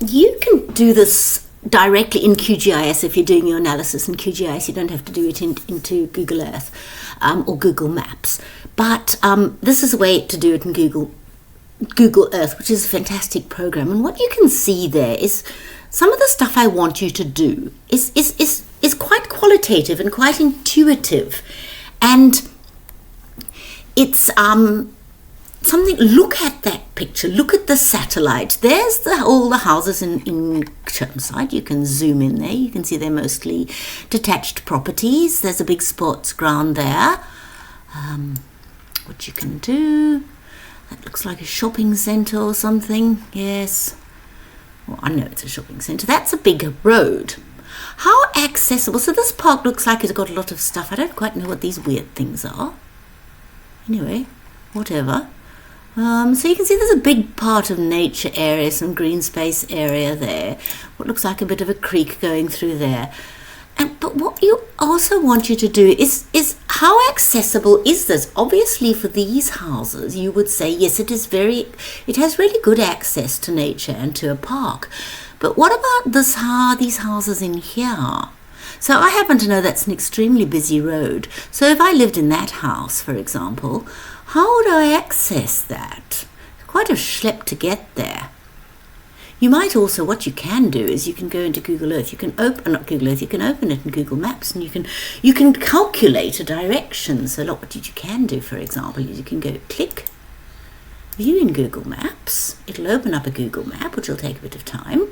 you can do this directly in QGIS if you're doing your analysis in QGIS. You don't have to do it into Google Earth or Google Maps. But this is a way to do it in Google Earth, which is a fantastic program. And what you can see there is some of the stuff I want you to do is quite qualitative and quite intuitive. And it's something, look at that picture, look at the satellite. There's all the houses in Chermside. You can zoom in there. You can see they're mostly detached properties. There's a big sports ground there. What you can do, that looks like a shopping centre or something. Yes. Well, I know it's a shopping centre. That's a bigger road. How accessible? So this park looks like it's got a lot of stuff. I don't quite know what these weird things are. Anyway, whatever. So you can see there's a big part of nature area, some green space area there. What looks like a bit of a creek going through there. But what you also want you to do is how accessible is this? Obviously for these houses, you would say, yes, it has really good access to nature and to a park. But what about these houses in here? So I happen to know that's an extremely busy road. So if I lived in that house, for example, how would I access that? Quite a schlep to get there. You might also, what you can do is you can go into Google Earth. You can open it in Google Maps, and you can calculate a direction. So what you can do, for example, is you can go click view in Google Maps. It'll open up a Google map, which will take a bit of time.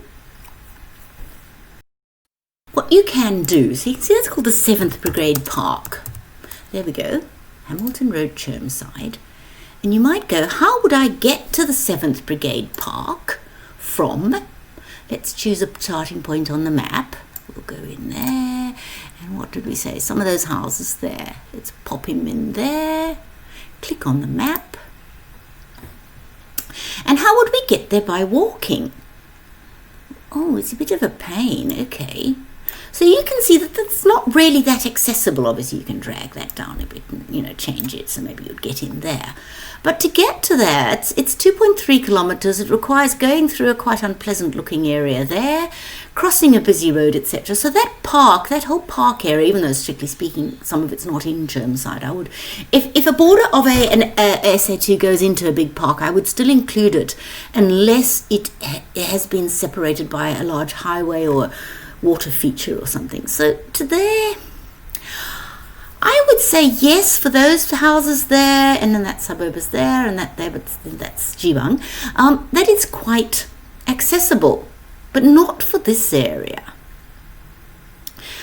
What you can do, so you can see that's called the 7th Brigade Park. There we go, Hamilton Road, Chermside. And you might go, how would I get to the 7th Brigade Park from, let's choose a starting point on the map. We'll go in there. And what did we say? Some of those houses there. Let's pop him in there. Click on the map. And how would we get there by walking? Oh, it's a bit of a pain. Okay. So you can see that that's not really that accessible. Obviously, you can drag that down a bit and, change it, so maybe you'd get in there. But to get to there, it's 2.3 kilometres. It requires going through a quite unpleasant-looking area there, crossing a busy road, etc. So that whole park area, even though strictly speaking, some of it's not in Chermside, I would, if a border of an SA2 goes into a big park, I would still include it, unless it has been separated by a large highway or water feature or something. So to there, I would say yes for those houses there, and then that suburb is there, and that there, but that's Jibang. That is quite accessible, but not for this area.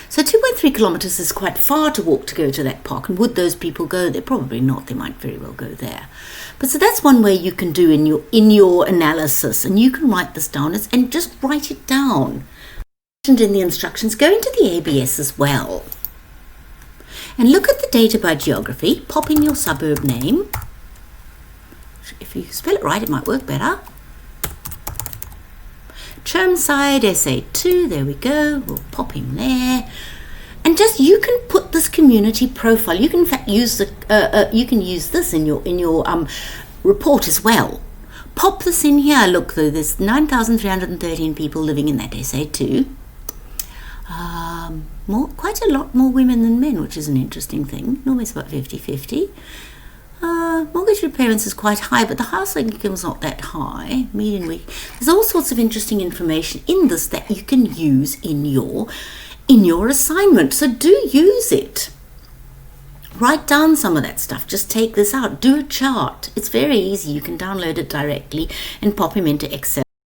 So 2.3 kilometres is quite far to walk to go to that park. And would those people go there? Probably not. They might very well go there. But so that's one way you can do in your analysis, and you can write this down and just write it down. In the instructions, go into the ABS as well and look at the data by geography. Pop in your suburb name. If you spell it right, it might work better. Chermside SA2, there we go. We'll pop in there, and you can put this community profile. You can in fact use this in your report as well. Pop this in here. Look, though, there's 9,313 people living in that SA2. Quite a lot more women than men, which is an interesting thing. Normally it's about 50-50. Mortgage repayments is quite high, but the household income is not that high. Median week. There's all sorts of interesting information in this that you can use in your assignment. So do use it. Write down some of that stuff. Just take this out. Do a chart. It's very easy. You can download it directly and pop them into Excel.